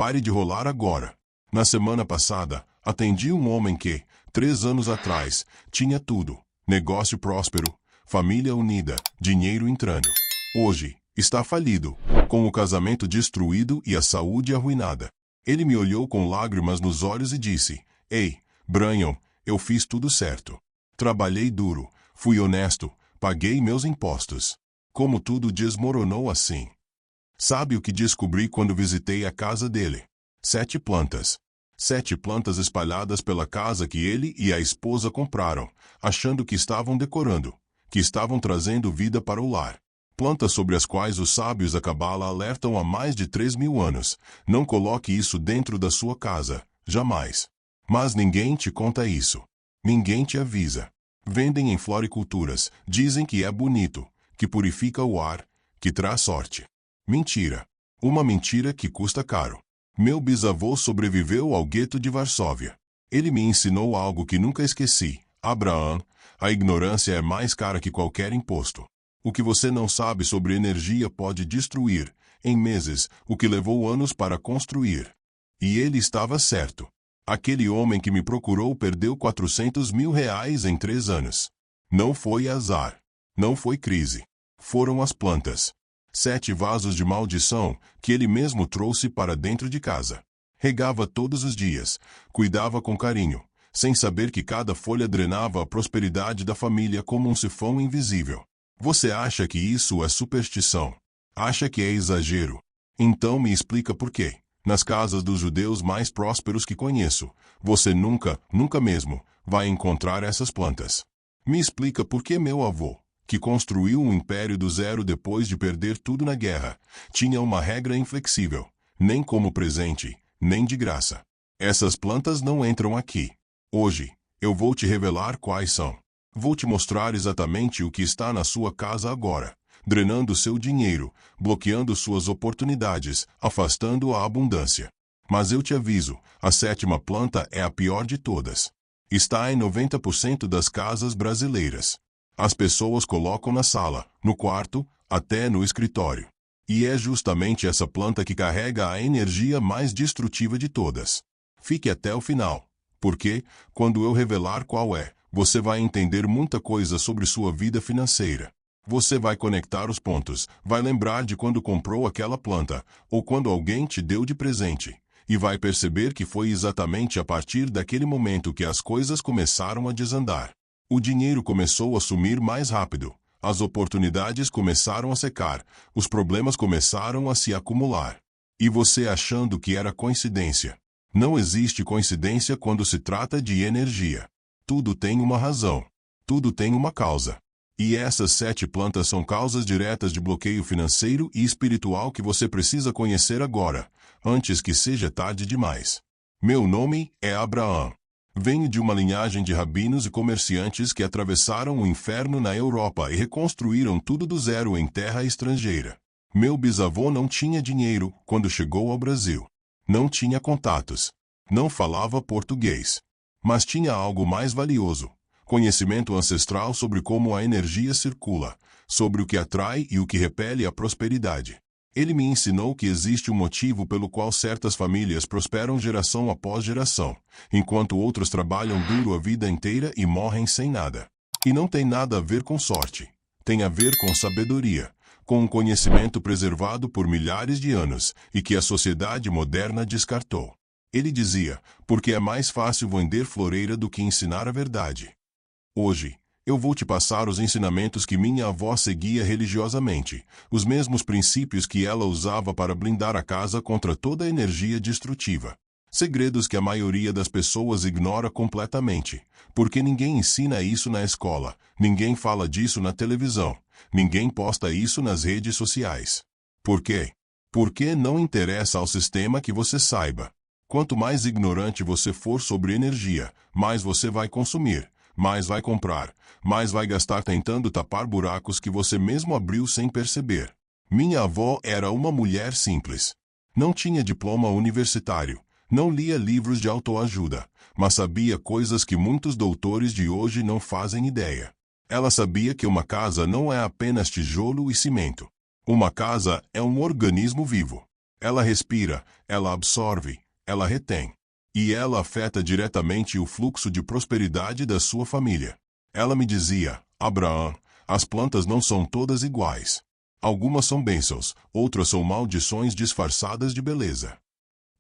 Pare de rolar agora. Na semana passada, atendi um homem que, 3 anos atrás, tinha tudo: negócio próspero, família unida, dinheiro entrando. Hoje, está falido, com o casamento destruído e a saúde arruinada. Ele me olhou com lágrimas nos olhos e disse: Ei, Brian, eu fiz tudo certo. Trabalhei duro, fui honesto, paguei meus impostos. Como tudo desmoronou assim? Sabe o que descobri quando visitei a casa dele? 7 plantas. 7 plantas espalhadas pela casa que ele e a esposa compraram, achando que estavam decorando, que estavam trazendo vida para o lar. Plantas sobre as quais os sábios da Cabala alertam há mais de 3.000 anos. Não coloque isso dentro da sua casa, jamais. Mas ninguém te conta isso. Ninguém te avisa. Vendem em floriculturas, dizem que é bonito, que purifica o ar, que traz sorte. Mentira. Uma mentira que custa caro. Meu bisavô sobreviveu ao gueto de Varsóvia. Ele me ensinou algo que nunca esqueci. Abraham, a ignorância é mais cara que qualquer imposto. O que você não sabe sobre energia pode destruir, em meses, o que levou anos para construir. E ele estava certo. Aquele homem que me procurou perdeu 400 mil reais em 3 anos. Não foi azar. Não foi crise. Foram as plantas. 7 vasos de maldição que ele mesmo trouxe para dentro de casa. Regava todos os dias, cuidava com carinho, sem saber que cada folha drenava a prosperidade da família como um sifão invisível. Você acha que isso é superstição? Acha que é exagero? Então me explica por quê. Nas casas dos judeus mais prósperos que conheço, você nunca mesmo, vai encontrar essas plantas. Me explica por que meu avô, que construiu um império do zero depois de perder tudo na guerra, tinha uma regra inflexível: nem como presente, nem de graça. Essas plantas não entram aqui. Hoje, eu vou te revelar quais são. Vou te mostrar exatamente o que está na sua casa agora, drenando seu dinheiro, bloqueando suas oportunidades, afastando a abundância. Mas eu te aviso, a 7ª planta é a pior de todas. Está em 90% das casas brasileiras. As pessoas colocam na sala, no quarto, até no escritório. E é justamente essa planta que carrega a energia mais destrutiva de todas. Fique até o final, porque, quando eu revelar qual é, você vai entender muita coisa sobre sua vida financeira. Você vai conectar os pontos, vai lembrar de quando comprou aquela planta, ou quando alguém te deu de presente, e vai perceber que foi exatamente a partir daquele momento que as coisas começaram a desandar. O dinheiro começou a sumir mais rápido, as oportunidades começaram a secar, os problemas começaram a se acumular. E você achando que era coincidência. Não existe coincidência quando se trata de energia. Tudo tem uma razão. Tudo tem uma causa. E essas 7 plantas são causas diretas de bloqueio financeiro e espiritual que você precisa conhecer agora, antes que seja tarde demais. Meu nome é Abraham. Venho de uma linhagem de rabinos e comerciantes que atravessaram o inferno na Europa e reconstruíram tudo do zero em terra estrangeira. Meu bisavô não tinha dinheiro quando chegou ao Brasil. Não tinha contatos. Não falava português. Mas tinha algo mais valioso: conhecimento ancestral sobre como a energia circula, sobre o que atrai e o que repele a prosperidade. Ele me ensinou que existe um motivo pelo qual certas famílias prosperam geração após geração, enquanto outros trabalham duro a vida inteira e morrem sem nada. E não tem nada a ver com sorte. Tem a ver com sabedoria, com um conhecimento preservado por milhares de anos e que a sociedade moderna descartou. Ele dizia, porque é mais fácil vender floreira do que ensinar a verdade. Hoje, eu vou te passar os ensinamentos que minha avó seguia religiosamente, os mesmos princípios que ela usava para blindar a casa contra toda energia destrutiva. Segredos que a maioria das pessoas ignora completamente, porque ninguém ensina isso na escola, ninguém fala disso na televisão, ninguém posta isso nas redes sociais. Por quê? Porque não interessa ao sistema que você saiba. Quanto mais ignorante você for sobre energia, mais você vai consumir, mais vai comprar, mais vai gastar tentando tapar buracos que você mesmo abriu sem perceber. Minha avó era uma mulher simples. Não tinha diploma universitário, não lia livros de autoajuda, mas sabia coisas que muitos doutores de hoje não fazem ideia. Ela sabia que uma casa não é apenas tijolo e cimento. Uma casa é um organismo vivo. Ela respira, ela absorve, ela retém. E ela afeta diretamente o fluxo de prosperidade da sua família. Ela me dizia: Abraão, as plantas não são todas iguais. Algumas são bênçãos, outras são maldições disfarçadas de beleza.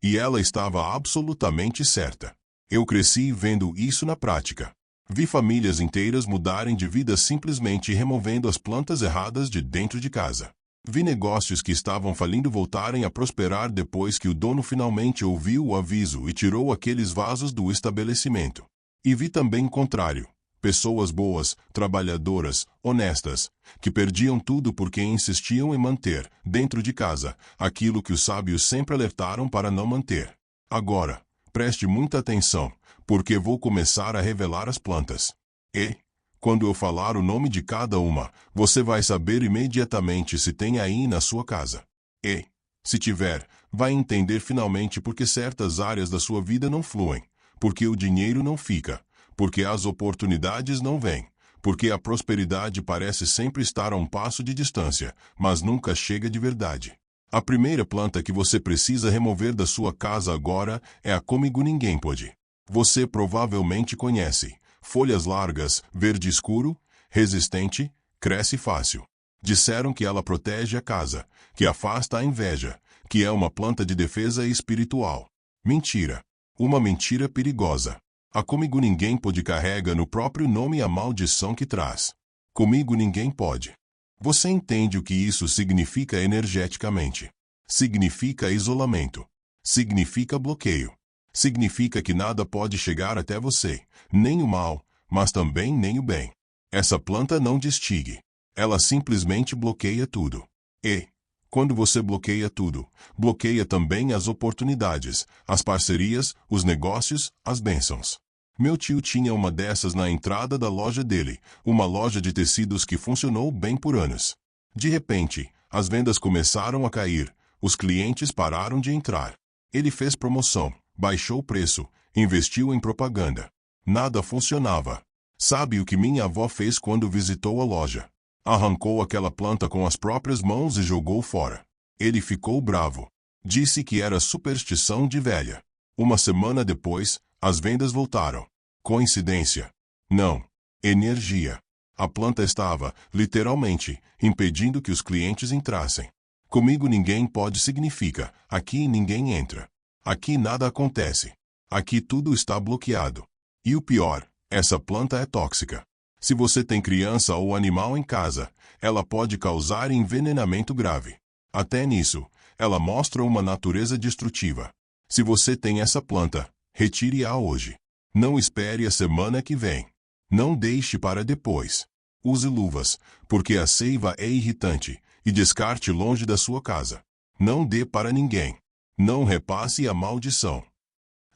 E ela estava absolutamente certa. Eu cresci vendo isso na prática. Vi famílias inteiras mudarem de vida simplesmente removendo as plantas erradas de dentro de casa. Vi negócios que estavam falindo voltarem a prosperar depois que o dono finalmente ouviu o aviso e tirou aqueles vasos do estabelecimento. E vi também o contrário. Pessoas boas, trabalhadoras, honestas, que perdiam tudo porque insistiam em manter, dentro de casa, aquilo que os sábios sempre alertaram para não manter. Agora, preste muita atenção, porque vou começar a revelar as plantas. E, quando eu falar o nome de cada uma, você vai saber imediatamente se tem aí na sua casa. E, se tiver, vai entender finalmente porque certas áreas da sua vida não fluem, porque o dinheiro não fica, porque as oportunidades não vêm, porque a prosperidade parece sempre estar a um passo de distância, mas nunca chega de verdade. A primeira planta que você precisa remover da sua casa agora é a Comigo Ninguém Pode. Você provavelmente conhece. Folhas largas, verde escuro, resistente, cresce fácil. Disseram que ela protege a casa, que afasta a inveja, que é uma planta de defesa espiritual. Mentira. Uma mentira perigosa. A Comigo Ninguém Pode carrega no próprio nome a maldição que traz. Comigo ninguém pode. Você entende o que isso significa energeticamente? Significa isolamento. Significa bloqueio. Significa que nada pode chegar até você, nem o mal, mas também nem o bem. Essa planta não distingue. Ela simplesmente bloqueia tudo. E, quando você bloqueia tudo, bloqueia também as oportunidades, as parcerias, os negócios, as bênçãos. Meu tio tinha uma dessas na entrada da loja dele, uma loja de tecidos que funcionou bem por anos. De repente, as vendas começaram a cair, os clientes pararam de entrar. Ele fez promoção, baixou o preço, investiu em propaganda. Nada funcionava. Sabe o que minha avó fez quando visitou a loja? Arrancou aquela planta com as próprias mãos e jogou fora. Ele ficou bravo. Disse que era superstição de velha. Uma semana depois, as vendas voltaram. Coincidência? Não. Energia. A planta estava, literalmente, impedindo que os clientes entrassem. Comigo ninguém pode significa, aqui ninguém entra. Aqui nada acontece. Aqui tudo está bloqueado. E o pior, essa planta é tóxica. Se você tem criança ou animal em casa, ela pode causar envenenamento grave. Até nisso, ela mostra uma natureza destrutiva. Se você tem essa planta, retire-a hoje. Não espere a semana que vem. Não deixe para depois. Use luvas, porque a seiva é irritante, e descarte longe da sua casa. Não dê para ninguém. Não repasse a maldição.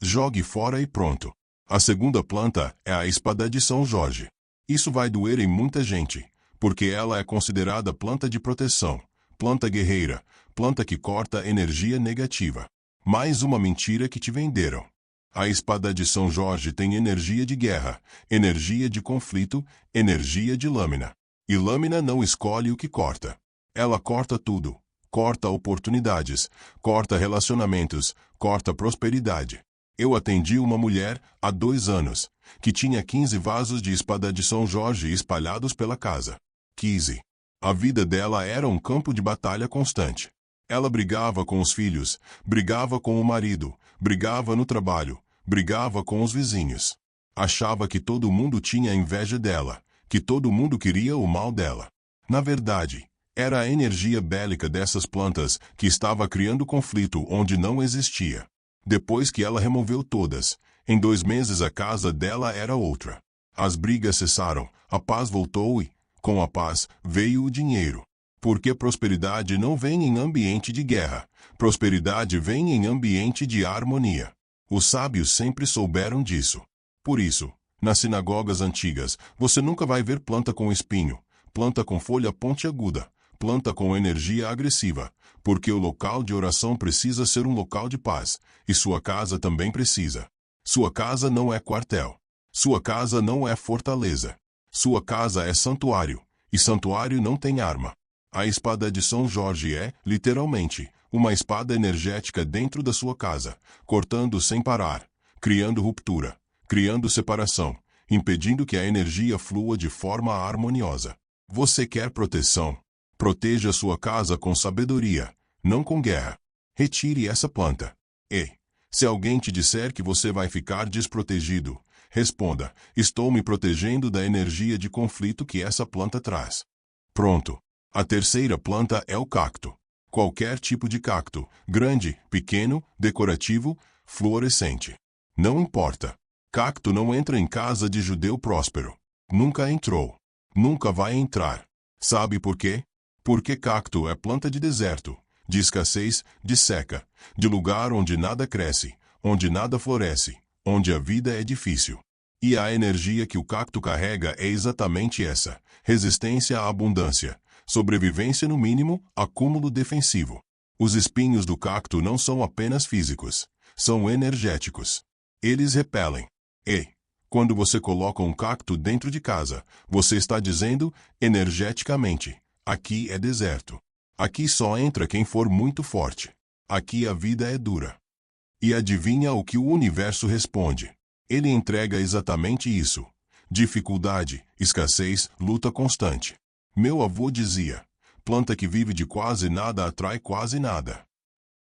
Jogue fora e pronto. A segunda planta é a espada de São Jorge. Isso vai doer em muita gente, porque ela é considerada planta de proteção, planta guerreira, planta que corta energia negativa. Mais uma mentira que te venderam. A espada de São Jorge tem energia de guerra, energia de conflito, energia de lâmina. E lâmina não escolhe o que corta. Ela corta tudo. Corta oportunidades, corta relacionamentos, corta prosperidade. Eu atendi uma mulher, há 2 anos, que tinha 15 vasos de espada de São Jorge espalhados pela casa. 15. A vida dela era um campo de batalha constante. Ela brigava com os filhos, brigava com o marido, brigava no trabalho, brigava com os vizinhos. Achava que todo mundo tinha inveja dela, que todo mundo queria o mal dela. Na verdade, era a energia bélica dessas plantas que estava criando conflito onde não existia. Depois que ela removeu todas, em 2 meses a casa dela era outra. As brigas cessaram, a paz voltou e, com a paz, veio o dinheiro. Porque prosperidade não vem em ambiente de guerra. Prosperidade vem em ambiente de harmonia. Os sábios sempre souberam disso. Por isso, nas sinagogas antigas, você nunca vai ver planta com espinho, planta com folha pontiaguda, planta com energia agressiva, porque o local de oração precisa ser um local de paz, e sua casa também precisa. Sua casa não é quartel. Sua casa não é fortaleza. Sua casa é santuário, e santuário não tem arma. A espada de São Jorge é, literalmente, uma espada energética dentro da sua casa, cortando sem parar, criando ruptura, criando separação, impedindo que a energia flua de forma harmoniosa. Você quer proteção? Proteja sua casa com sabedoria, não com guerra. Retire essa planta. E, se alguém te disser que você vai ficar desprotegido, responda: estou me protegendo da energia de conflito que essa planta traz. Pronto. A terceira planta é o cacto. Qualquer tipo de cacto, grande, pequeno, decorativo, fluorescente. Não importa. Cacto não entra em casa de judeu próspero. Nunca entrou. Nunca vai entrar. Sabe por quê? Porque cacto é planta de deserto, de escassez, de seca, de lugar onde nada cresce, onde nada floresce, onde a vida é difícil. E a energia que o cacto carrega é exatamente essa: resistência à abundância, sobrevivência no mínimo, acúmulo defensivo. Os espinhos do cacto não são apenas físicos, são energéticos. Eles repelem. E, quando você coloca um cacto dentro de casa, você está dizendo, energeticamente: aqui é deserto. Aqui só entra quem for muito forte. Aqui a vida é dura. E adivinha o que o universo responde? Ele entrega exatamente isso: dificuldade, escassez, luta constante. Meu avô dizia: planta que vive de quase nada atrai quase nada.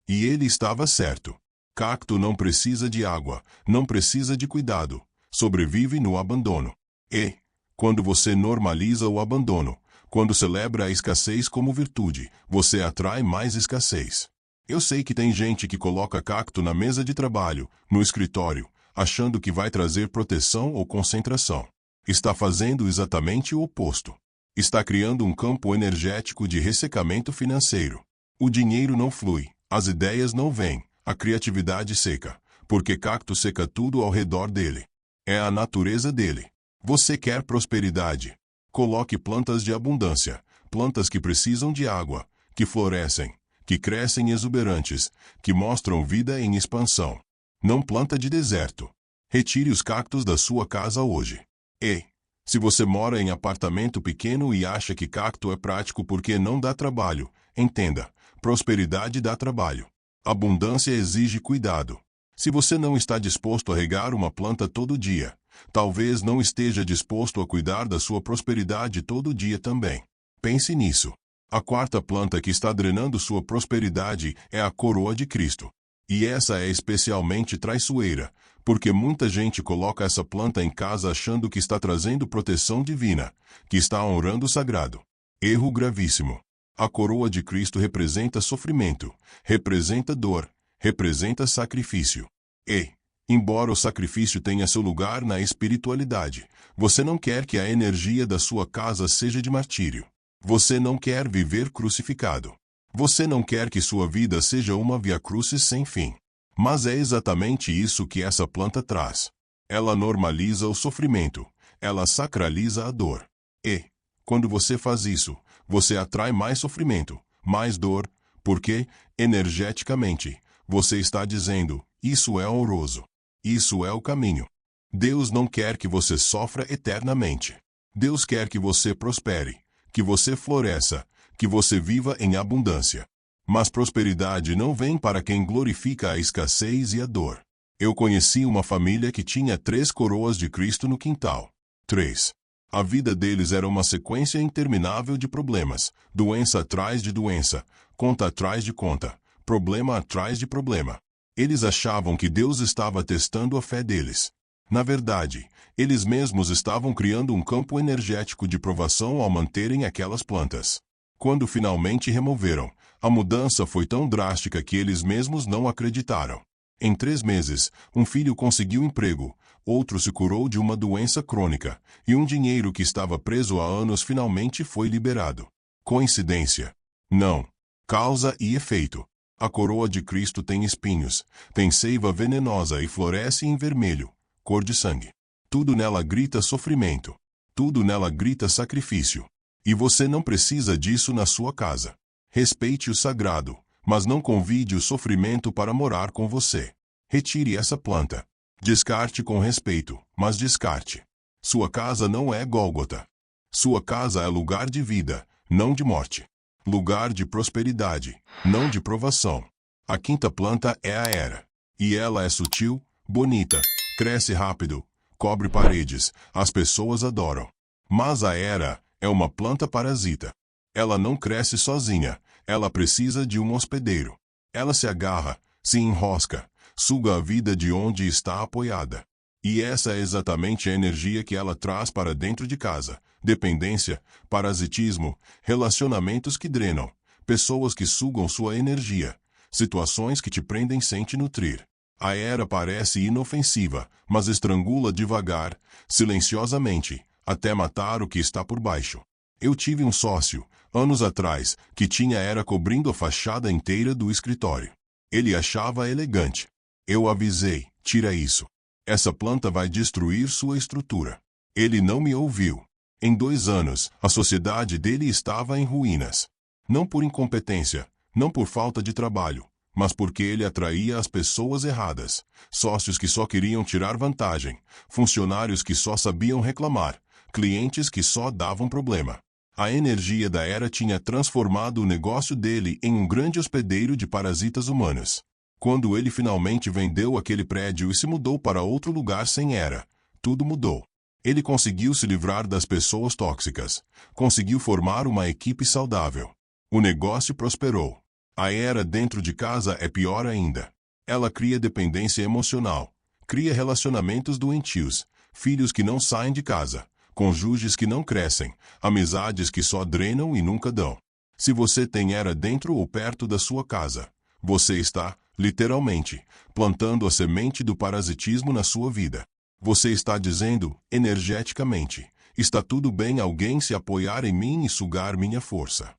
E ele estava certo. Cacto não precisa de água, não precisa de cuidado, sobrevive no abandono. E, quando você normaliza o abandono, quando celebra a escassez como virtude, você atrai mais escassez. Eu sei que tem gente que coloca cacto na mesa de trabalho, no escritório, achando que vai trazer proteção ou concentração. Está fazendo exatamente o oposto. Está criando um campo energético de ressecamento financeiro. O dinheiro não flui, as ideias não vêm, a criatividade seca, porque cacto seca tudo ao redor dele. É a natureza dele. Você quer prosperidade? Coloque plantas de abundância, plantas que precisam de água, que florescem, que crescem exuberantes, que mostram vida em expansão. Não planta de deserto. Retire os cactos da sua casa hoje. E, se você mora em apartamento pequeno e acha que cacto é prático porque não dá trabalho, entenda: prosperidade dá trabalho. Abundância exige cuidado. Se você não está disposto a regar uma planta todo dia, talvez não esteja disposto a cuidar da sua prosperidade todo dia também. Pense nisso. A quarta planta que está drenando sua prosperidade é a coroa de Cristo. E essa é especialmente traiçoeira, porque muita gente coloca essa planta em casa achando que está trazendo proteção divina, que está honrando o sagrado. Erro gravíssimo. A coroa de Cristo representa sofrimento, representa dor, representa sacrifício. E, embora o sacrifício tenha seu lugar na espiritualidade, você não quer que a energia da sua casa seja de martírio. Você não quer viver crucificado. Você não quer que sua vida seja uma via-crucis sem fim. Mas é exatamente isso que essa planta traz. Ela normaliza o sofrimento. Ela sacraliza a dor. E, quando você faz isso, você atrai mais sofrimento, mais dor, porque, energeticamente, você está dizendo: isso é honroso. Isso é o caminho. Deus não quer que você sofra eternamente. Deus quer que você prospere, que você floresça, que você viva em abundância. Mas prosperidade não vem para quem glorifica a escassez e a dor. Eu conheci uma família que tinha 3 coroas de Cristo no quintal. 3. A vida deles era uma sequência interminável de problemas, doença atrás de doença, conta atrás de conta, problema atrás de problema. Eles achavam que Deus estava testando a fé deles. Na verdade, eles mesmos estavam criando um campo energético de provação ao manterem aquelas plantas. Quando finalmente removeram, a mudança foi tão drástica que eles mesmos não acreditaram. Em 3 meses, um filho conseguiu emprego, outro se curou de uma doença crônica, e um dinheiro que estava preso há anos finalmente foi liberado. Coincidência? Não. Causa e efeito. A coroa de Cristo tem espinhos, tem seiva venenosa e floresce em vermelho, cor de sangue. Tudo nela grita sofrimento. Tudo nela grita sacrifício. E você não precisa disso na sua casa. Respeite o sagrado, mas não convide o sofrimento para morar com você. Retire essa planta. Descarte com respeito, mas descarte. Sua casa não é Gólgota. Sua casa é lugar de vida, não de morte. lugar de prosperidade, não de provação. A quinta planta é a era. E ela é sutil, bonita, cresce rápido, cobre paredes, as pessoas adoram. Mas a era é uma planta parasita. Ela não cresce sozinha, ela precisa de um hospedeiro. Ela se agarra, se enrosca, suga a vida de onde está apoiada. E essa é exatamente a energia que ela traz para dentro de casa. Dependência, parasitismo, relacionamentos que drenam, pessoas que sugam sua energia, situações que te prendem sem te nutrir. A era parece inofensiva, mas estrangula devagar, silenciosamente, até matar o que está por baixo. Eu tive um sócio, anos atrás, que tinha era cobrindo a fachada inteira do escritório. Ele achava elegante. Eu avisei, tira isso. Essa planta vai destruir sua estrutura. Ele não me ouviu. Em 2 anos, a sociedade dele estava em ruínas. Não por incompetência, não por falta de trabalho, mas porque ele atraía as pessoas erradas, sócios que só queriam tirar vantagem, funcionários que só sabiam reclamar, clientes que só davam problema. A energia da era tinha transformado o negócio dele em um grande hospedeiro de parasitas humanos. Quando ele finalmente vendeu aquele prédio e se mudou para outro lugar sem era, tudo mudou. Ele conseguiu se livrar das pessoas tóxicas, conseguiu formar uma equipe saudável. O negócio prosperou. A era dentro de casa é pior ainda. Ela cria dependência emocional, cria relacionamentos doentios, filhos que não saem de casa, cônjuges que não crescem, amizades que só drenam e nunca dão. Se você tem era dentro ou perto da sua casa, você está, literalmente, plantando a semente do parasitismo na sua vida. Você está dizendo, energeticamente, está tudo bem alguém se apoiar em mim e sugar minha força.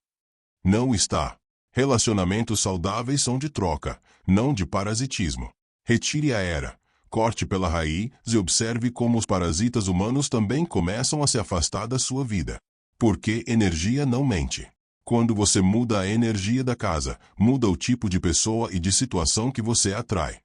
Não está. Relacionamentos saudáveis são de troca, não de parasitismo. Retire a era, corte pela raiz e observe como os parasitas humanos também começam a se afastar da sua vida. Porque energia não mente. Quando você muda a energia da casa, muda o tipo de pessoa e de situação que você atrai.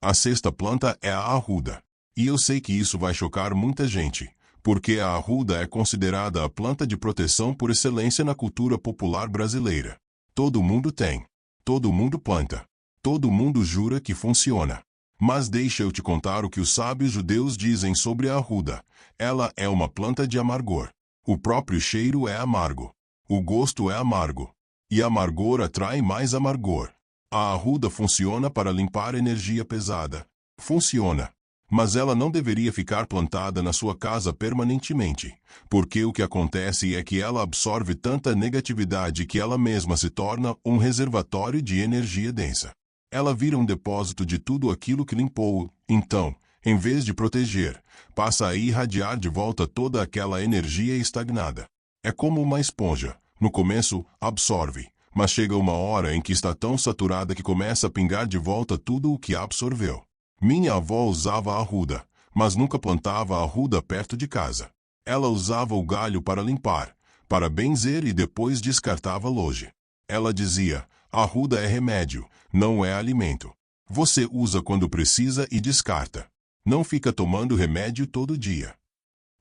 A sexta planta é a arruda. E eu sei que isso vai chocar muita gente, porque a arruda é considerada a planta de proteção por excelência na cultura popular brasileira. Todo mundo tem. Todo mundo planta. Todo mundo jura que funciona. Mas deixa eu te contar o que os sábios judeus dizem sobre a arruda. Ela é uma planta de amargor. O próprio cheiro é amargo. O gosto é amargo. E amargor atrai mais amargor. A arruda funciona para limpar energia pesada. Funciona. Mas ela não deveria ficar plantada na sua casa permanentemente, porque o que acontece é que ela absorve tanta negatividade que ela mesma se torna um reservatório de energia densa. Ela vira um depósito de tudo aquilo que limpou, então, em vez de proteger, passa a irradiar de volta toda aquela energia estagnada. É como uma esponja. No começo, absorve, mas chega uma hora em que está tão saturada que começa a pingar de volta tudo o que absorveu. Minha avó usava a arruda, mas nunca plantava a arruda perto de casa. Ela usava o galho para limpar, para benzer e depois descartava longe. Ela dizia, a arruda é remédio, não é alimento. Você usa quando precisa e descarta. Não fica tomando remédio todo dia.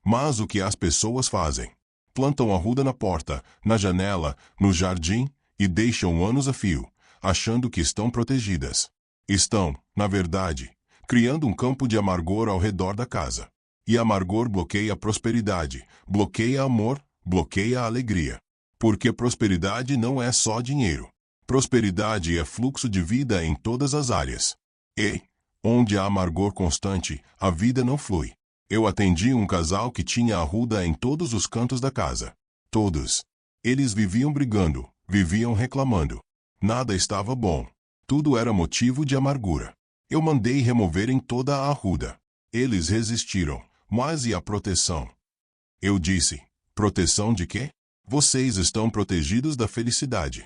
Mas o que as pessoas fazem? Plantam arruda na porta, na janela, no jardim, e deixam anos a fio, achando que estão protegidas. Estão, na verdade, criando um campo de amargor ao redor da casa. E amargor bloqueia a prosperidade, bloqueia amor, bloqueia a alegria. Porque prosperidade não é só dinheiro. Prosperidade é fluxo de vida em todas as áreas. E, onde há amargor constante, a vida não flui. Eu atendi um casal que tinha arruda em todos os cantos da casa. Todos. Eles viviam brigando, viviam reclamando. Nada estava bom. Tudo era motivo de amargura. Eu mandei removerem toda a arruda. Eles resistiram. Mas e a proteção? Eu disse, proteção de quê? Vocês estão protegidos da felicidade.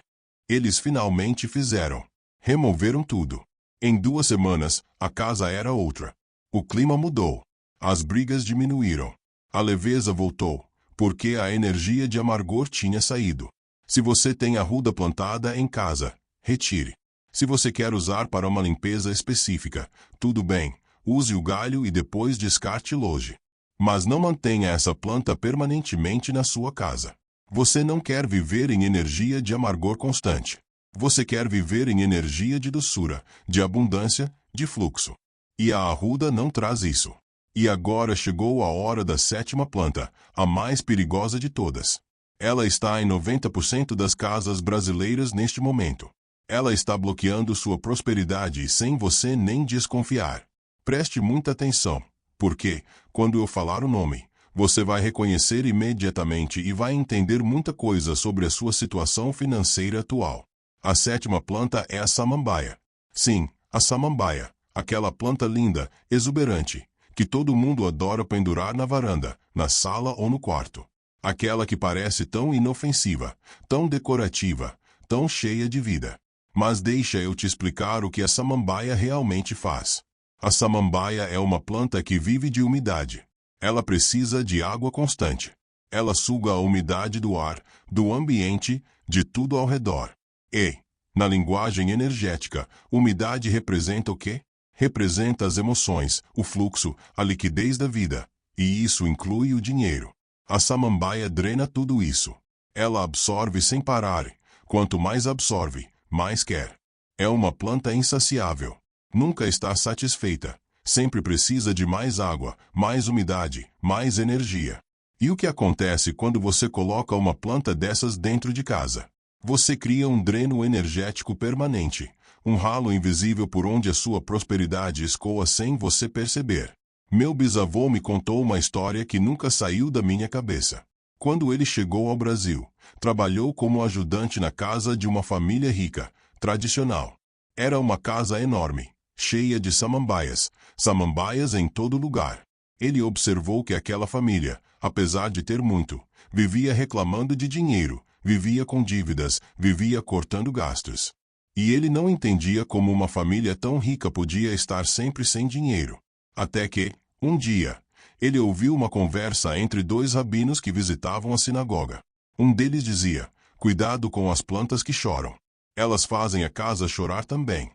Eles finalmente fizeram. Removeram tudo. Em 2 semanas, a casa era outra. O clima mudou. As brigas diminuíram. A leveza voltou, porque a energia de amargor tinha saído. Se você tem arruda plantada em casa, retire. Se você quer usar para uma limpeza específica, tudo bem, use o galho e depois descarte longe. Mas não mantenha essa planta permanentemente na sua casa. Você não quer viver em energia de amargor constante. Você quer viver em energia de doçura, de abundância, de fluxo. E a arruda não traz isso. E agora chegou a hora da sétima planta, a mais perigosa de todas. Ela está em 90% das casas brasileiras neste momento. Ela está bloqueando sua prosperidade sem você nem desconfiar. Preste muita atenção, porque, quando eu falar o nome, você vai reconhecer imediatamente e vai entender muita coisa sobre a sua situação financeira atual. A sétima planta é a samambaia. Sim, a samambaia, aquela planta linda, exuberante, que todo mundo adora pendurar na varanda, na sala ou no quarto. Aquela que parece tão inofensiva, tão decorativa, tão cheia de vida. Mas deixa eu te explicar o que a samambaia realmente faz. A samambaia é uma planta que vive de umidade. Ela precisa de água constante. Ela suga a umidade do ar, do ambiente, de tudo ao redor. E, na linguagem energética, umidade representa o quê? Representa as emoções, o fluxo, a liquidez da vida. E isso inclui o dinheiro. A samambaia drena tudo isso. Ela absorve sem parar. Quanto mais absorve, mais quer. É uma planta insaciável. Nunca está satisfeita. Sempre precisa de mais água, mais umidade, mais energia. E o que acontece quando você coloca uma planta dessas dentro de casa? Você cria um dreno energético permanente, um ralo invisível por onde a sua prosperidade escoa sem você perceber. Meu bisavô me contou uma história que nunca saiu da minha cabeça. Quando ele chegou ao Brasil, trabalhou como ajudante na casa de uma família rica, tradicional. Era uma casa enorme, cheia de samambaias em todo lugar. Ele observou que aquela família, apesar de ter muito, vivia reclamando de dinheiro, vivia com dívidas, vivia cortando gastos. E ele não entendia como uma família tão rica podia estar sempre sem dinheiro. Até que, um dia, ele ouviu uma conversa entre dois rabinos que visitavam a sinagoga. Um deles dizia: "Cuidado com as plantas que choram. Elas fazem a casa chorar também."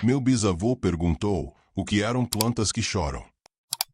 Meu bisavô perguntou o que eram plantas que choram.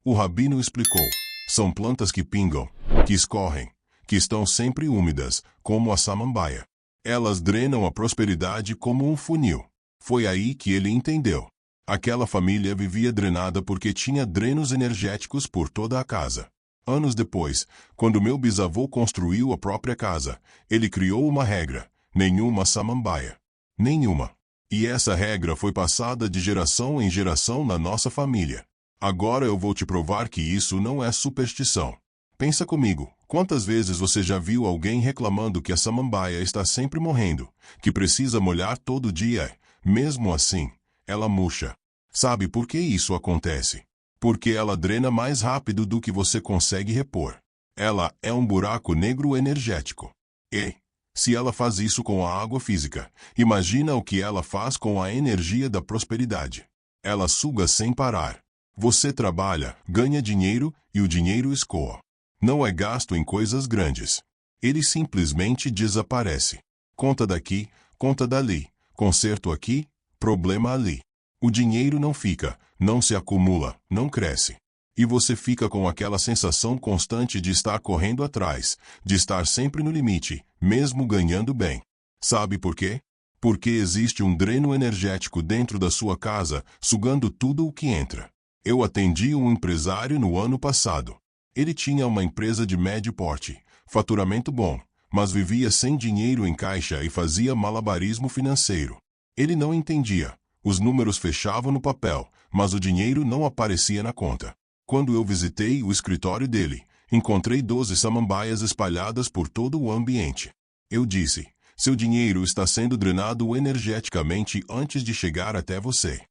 O rabino explicou: "São plantas que pingam, que escorrem, que estão sempre úmidas, como a samambaia. Elas drenam a prosperidade como um funil." Foi aí que ele entendeu. Aquela família vivia drenada porque tinha drenos energéticos por toda a casa. Anos depois, quando meu bisavô construiu a própria casa, ele criou uma regra: nenhuma samambaia. Nenhuma. E essa regra foi passada de geração em geração na nossa família. Agora eu vou te provar que isso não é superstição. Pensa comigo, quantas vezes você já viu alguém reclamando que a samambaia está sempre morrendo, que precisa molhar todo dia? Mesmo assim, ela murcha. Sabe por que isso acontece? Porque ela drena mais rápido do que você consegue repor. Ela é um buraco negro energético. E, se ela faz isso com a água física, imagina o que ela faz com a energia da prosperidade. Ela suga sem parar. Você trabalha, ganha dinheiro e o dinheiro escoa. Não é gasto em coisas grandes. Ele simplesmente desaparece. Conta daqui, conta dali, conserto aqui, problema ali. O dinheiro não fica, não se acumula, não cresce. E você fica com aquela sensação constante de estar correndo atrás, de estar sempre no limite, mesmo ganhando bem. Sabe por quê? Porque existe um dreno energético dentro da sua casa, sugando tudo o que entra. Eu atendi um empresário no ano passado. Ele tinha uma empresa de médio porte, faturamento bom, mas vivia sem dinheiro em caixa e fazia malabarismo financeiro. Ele não entendia. Os números fechavam no papel, mas o dinheiro não aparecia na conta. Quando eu visitei o escritório dele, encontrei 12 samambaias espalhadas por todo o ambiente. Eu disse: "Seu dinheiro está sendo drenado energeticamente antes de chegar até você."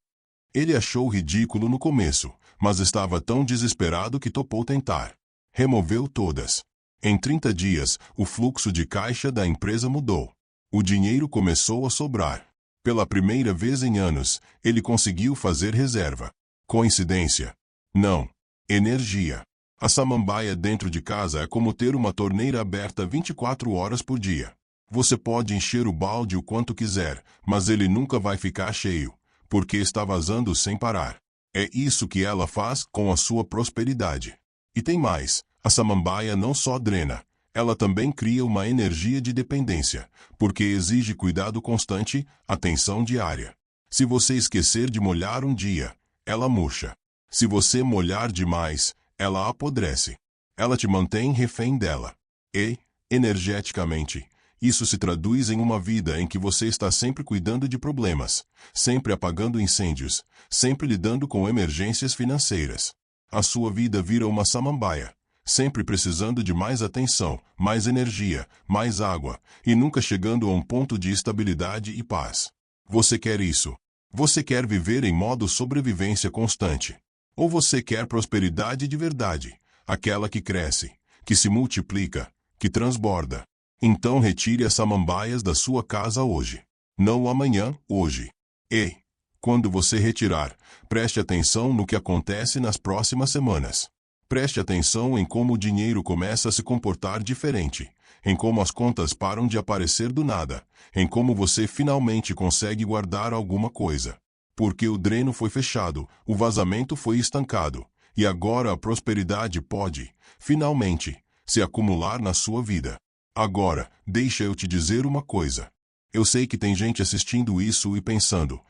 Ele achou ridículo no começo, mas estava tão desesperado que topou tentar. Removeu todas. Em 30 dias, o fluxo de caixa da empresa mudou. O dinheiro começou a sobrar. Pela primeira vez em anos, ele conseguiu fazer reserva. Coincidência? Não. Energia. A samambaia dentro de casa é como ter uma torneira aberta 24 horas por dia. Você pode encher o balde o quanto quiser, mas ele nunca vai ficar cheio, porque está vazando sem parar. É isso que ela faz com a sua prosperidade. E tem mais, a samambaia não só drena, Ela também cria uma energia de dependência, porque exige cuidado constante, atenção diária. Se você esquecer de molhar um dia, ela murcha. Se você molhar demais, ela apodrece. Ela te mantém refém dela. E, energeticamente, isso se traduz em uma vida em que você está sempre cuidando de problemas, sempre apagando incêndios, sempre lidando com emergências financeiras. A sua vida vira uma samambaia, sempre precisando de mais atenção, mais energia, mais água, e nunca chegando a um ponto de estabilidade e paz. Você quer isso? Você quer viver em modo sobrevivência constante? Ou você quer prosperidade de verdade, aquela que cresce, que se multiplica, que transborda? Então retire as samambaias da sua casa hoje. Não amanhã, hoje. E, quando você retirar, preste atenção no que acontece nas próximas semanas. Preste atenção em como o dinheiro começa a se comportar diferente, em como as contas param de aparecer do nada, em como você finalmente consegue guardar alguma coisa. Porque o dreno foi fechado, o vazamento foi estancado, e agora a prosperidade pode, finalmente, se acumular na sua vida. Agora, deixa eu te dizer uma coisa. Eu sei que tem gente assistindo isso e pensando,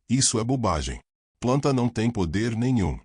isso é bobagem. Planta não tem poder nenhum.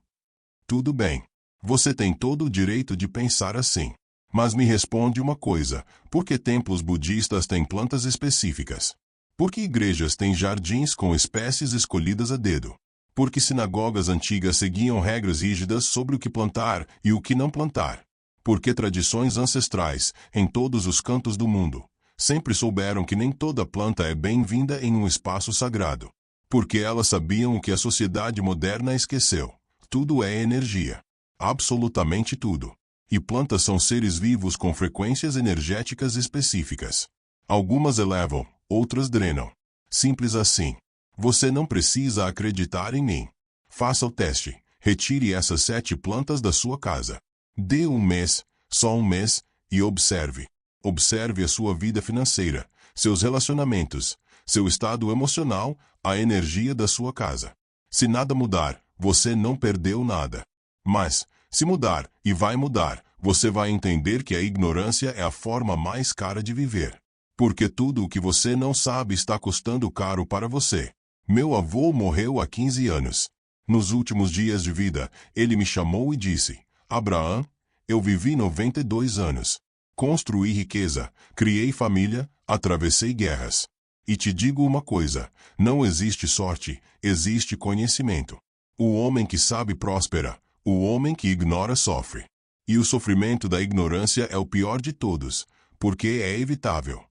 Tudo bem. Você tem todo o direito de pensar assim. Mas me responde uma coisa, por que templos budistas têm plantas específicas? Por que igrejas têm jardins com espécies escolhidas a dedo? Por que sinagogas antigas seguiam regras rígidas sobre o que plantar e o que não plantar? Por que tradições ancestrais, em todos os cantos do mundo, sempre souberam que nem toda planta é bem-vinda em um espaço sagrado? Porque elas sabiam o que a sociedade moderna esqueceu. Tudo é energia. Absolutamente tudo. E plantas são seres vivos com frequências energéticas específicas. Algumas elevam, outras drenam. Simples assim. Você não precisa acreditar em mim. Faça o teste. Retire essas 7 plantas da sua casa. Dê um mês, só um mês, e observe. Observe a sua vida financeira, seus relacionamentos, seu estado emocional, a energia da sua casa. Se nada mudar, você não perdeu nada. Mas, se mudar, e vai mudar, você vai entender que a ignorância é a forma mais cara de viver. Porque tudo o que você não sabe está custando caro para você. Meu avô morreu há 15 anos. Nos últimos dias de vida, ele me chamou e disse: Abraão, eu vivi 92 anos. Construí riqueza, criei família, atravessei guerras. E te digo uma coisa, não existe sorte, existe conhecimento. O homem que sabe prospera, o homem que ignora sofre. E o sofrimento da ignorância é o pior de todos, porque é evitável.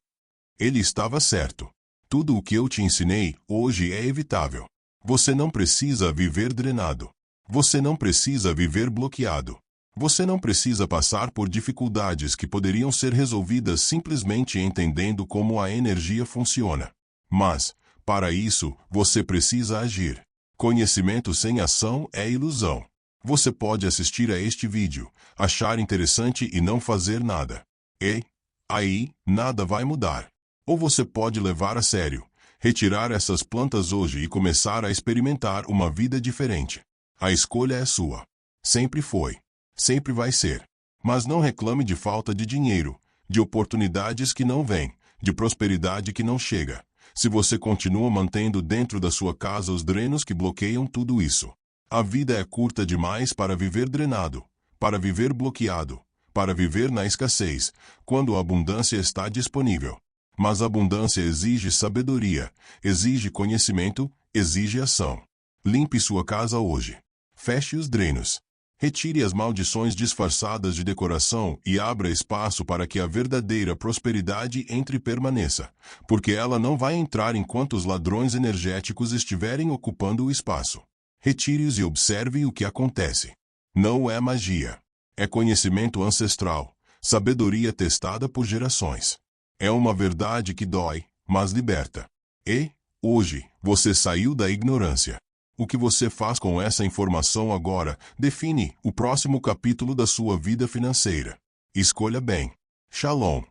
Ele estava certo. Tudo o que eu te ensinei hoje é evitável. Você não precisa viver drenado. Você não precisa viver bloqueado. Você não precisa passar por dificuldades que poderiam ser resolvidas simplesmente entendendo como a energia funciona. Mas, para isso, você precisa agir. Conhecimento sem ação é ilusão. Você pode assistir a este vídeo, achar interessante e não fazer nada. E, aí, nada vai mudar. Ou você pode levar a sério, retirar essas plantas hoje e começar a experimentar uma vida diferente. A escolha é sua. Sempre foi. Sempre vai ser. Mas não reclame de falta de dinheiro, de oportunidades que não vêm, de prosperidade que não chega, se você continua mantendo dentro da sua casa os drenos que bloqueiam tudo isso. A vida é curta demais para viver drenado, para viver bloqueado, para viver na escassez, quando a abundância está disponível. Mas a abundância exige sabedoria, exige conhecimento, exige ação. Limpe sua casa hoje. Feche os drenos. Retire as maldições disfarçadas de decoração e abra espaço para que a verdadeira prosperidade entre e permaneça, porque ela não vai entrar enquanto os ladrões energéticos estiverem ocupando o espaço. Retire-os e observe o que acontece. Não é magia. É conhecimento ancestral, sabedoria testada por gerações. É uma verdade que dói, mas liberta. E, hoje, você saiu da ignorância. O que você faz com essa informação agora define o próximo capítulo da sua vida financeira. Escolha bem. Shalom.